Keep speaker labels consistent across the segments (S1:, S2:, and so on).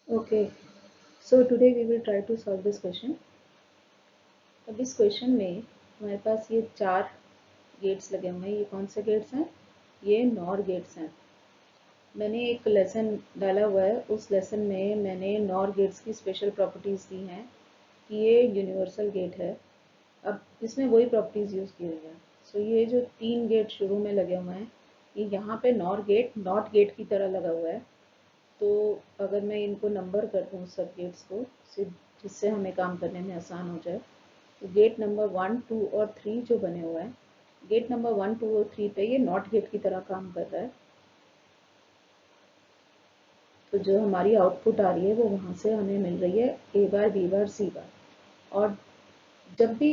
S1: Okay, so today we will try to solve this question. अब इस question में हमारे पास ये 4 गेट्स लगे हुए हैं। ये कौन से गेट्स हैं? ये नॉर गेट्स हैं। मैंने एक लेसन डाला हुआ है, उस लेसन में मैंने नॉर गेट्स की स्पेशल प्रॉपर्टीज़ दी हैं कि ये यूनिवर्सल गेट है। अब इसमें वही प्रॉपर्टीज़ यूज़ की हुई हैं। सो ये जो 3 गेट शुरू में लगे हुए हैं, ये यहाँ पे नॉर गेट नॉट गेट की तरह लगा हुआ है। तो अगर मैं इनको नंबर कर दूँ सब गेट्स को, जिससे हमें काम करने में आसान हो जाए, तो गेट नंबर 1, 2 और 3 जो बने हुए हैं, गेट नंबर 1, 2 और 3 पे ये नॉट गेट की तरह काम कर रहा है। तो जो हमारी आउटपुट आ रही है वो वहाँ से हमें मिल रही है ए बार, बी बार, सी बार। और जब भी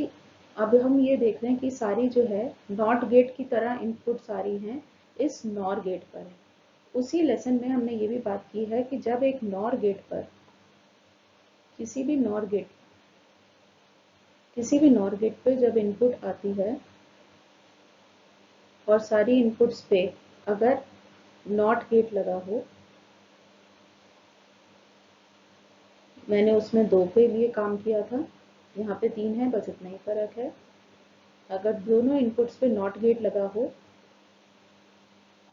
S1: अब हम ये देख रहे हैं कि सारी जो है नॉट गेट की तरह इनपुट सारी हैं इस नॉर गेट पर है। उसी लेसन में हमने ये भी बात की है कि जब एक नॉर गेट पर किसी भी नॉर गेट पे जब इनपुट आती है और सारी इनपुट्स पे अगर नॉट गेट लगा हो, मैंने उसमें 2 के लिए काम किया था, यहाँ पे 3 है, बस इतना ही फर्क है। अगर दोनों इनपुट्स पे नॉट गेट लगा हो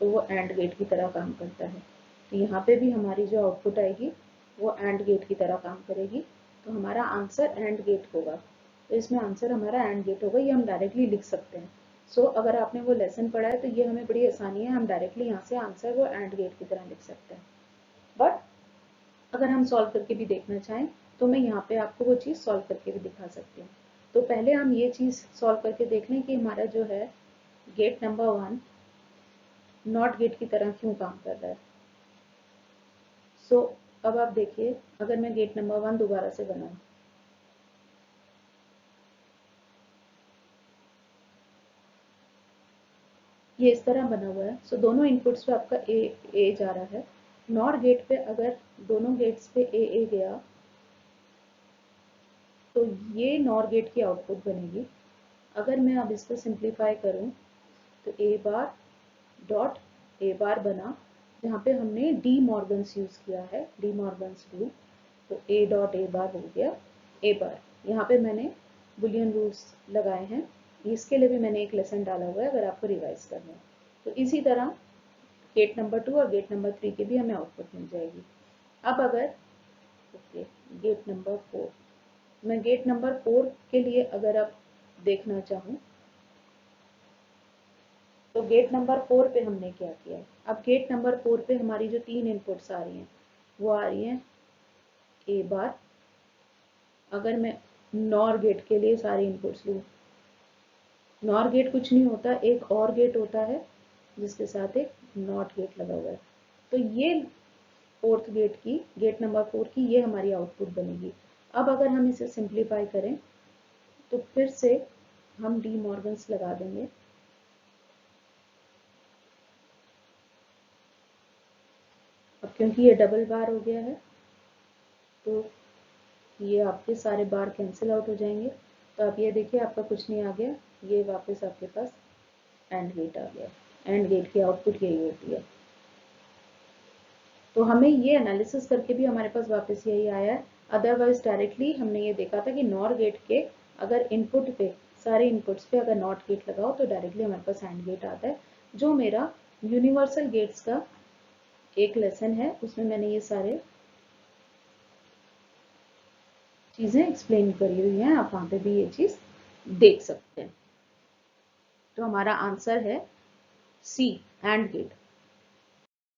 S1: तो वो एंड गेट की तरह काम करता है। तो यहाँ पे भी हमारी जो आउटपुट आएगी वो एंड गेट की तरह काम करेगी। तो हमारा आंसर एंड गेट होगा। तो इसमें आंसर हमारा एंड गेट होगा, ये हम डायरेक्टली लिख सकते हैं। सो अगर आपने वो लेसन पढ़ा है तो ये हमें बड़ी आसानी है, हम डायरेक्टली यहाँ से आंसर वो एंड गेट की तरह लिख सकते हैं। बट अगर हम सॉल्व करके भी देखना चाहें तो मैं यहाँ पे आपको वो चीज़ सॉल्व करके भी दिखा सकती हूँ। तो पहले हम ये चीज़ सॉल्व करके देख लें कि हमारा जो है गेट नंबर 1 नॉट गेट की तरह क्यों काम कर रहा है। सो अब आप देखिए, अगर मैं गेट नंबर 1 दोबारा से बनाऊं, ये इस तरह बना हुआ है। सो दोनों इनपुट्स पे आपका ए जा रहा है। नॉर गेट पे अगर दोनों गेट्स पे ए गया तो ये नॉर गेट की आउटपुट बनेगी। अगर मैं अब इसको सिंप्लीफाई करूं तो ए बार डॉट ए बार बना, जहाँ पे हमने डी मॉर्गन्स यूज किया है, डी मॉर्गन्स रूल। तो ए डॉट ए बार हो गया ए बार। यहाँ पे मैंने बुलियन रूल्स लगाए हैं, इसके लिए भी मैंने एक लेसन डाला हुआ है अगर आपको रिवाइज करना है। तो इसी तरह गेट नंबर 2 और गेट नंबर 3 की भी हमें आउटपुट मिल जाएगी। अब अगर ओके गेट नंबर 4, मैं गेट नंबर 4 के लिए अगर आप देखना चाहूँ तो गेट नंबर 4 पे हमने क्या किया है। अब गेट नंबर 4 पे हमारी जो 3 इनपुट्स आ रही हैं वो आ रही हैं ए बार। अगर मैं नॉर गेट के लिए सारे इनपुट्स लूँ, नॉर गेट कुछ नहीं होता, एक और गेट होता है जिसके साथ एक नॉट गेट लगा हुआ है। तो ये फोर्थ गेट की, गेट नंबर 4 की, ये हमारी आउटपुट बनेगी। अब अगर हम इसे सिंप्लीफाई करें तो फिर से हम डी मॉर्गन्स लगा देंगे। अब क्योंकि ये डबल बार हो गया है तो ये आपके सारे बार कैंसिल आउट हो जाएंगे। तो आप ये देखिए, आपका कुछ नहीं आ गया, ये वापस आपके पास एंड गेट आ गया। एंड गेट की आउटपुट यही होती है। तो हमें ये एनालिसिस करके भी हमारे पास वापस यही आया है। अदरवाइज डायरेक्टली हमने ये देखा था कि नॉर गेट के अगर इनपुट पे, सारे इनपुट्स पे अगर नॉट गेट लगाओ तो डायरेक्टली हमारे पास एंड गेट आता है। जो मेरा यूनिवर्सल गेट्स का एक लेसन है उसमें मैंने ये सारे चीज़ें एक्सप्लेन करी हुई हैं, आप वहाँ पे भी ये चीज़ देख सकते हैं। तो हमारा आंसर है सी, एंड गेट।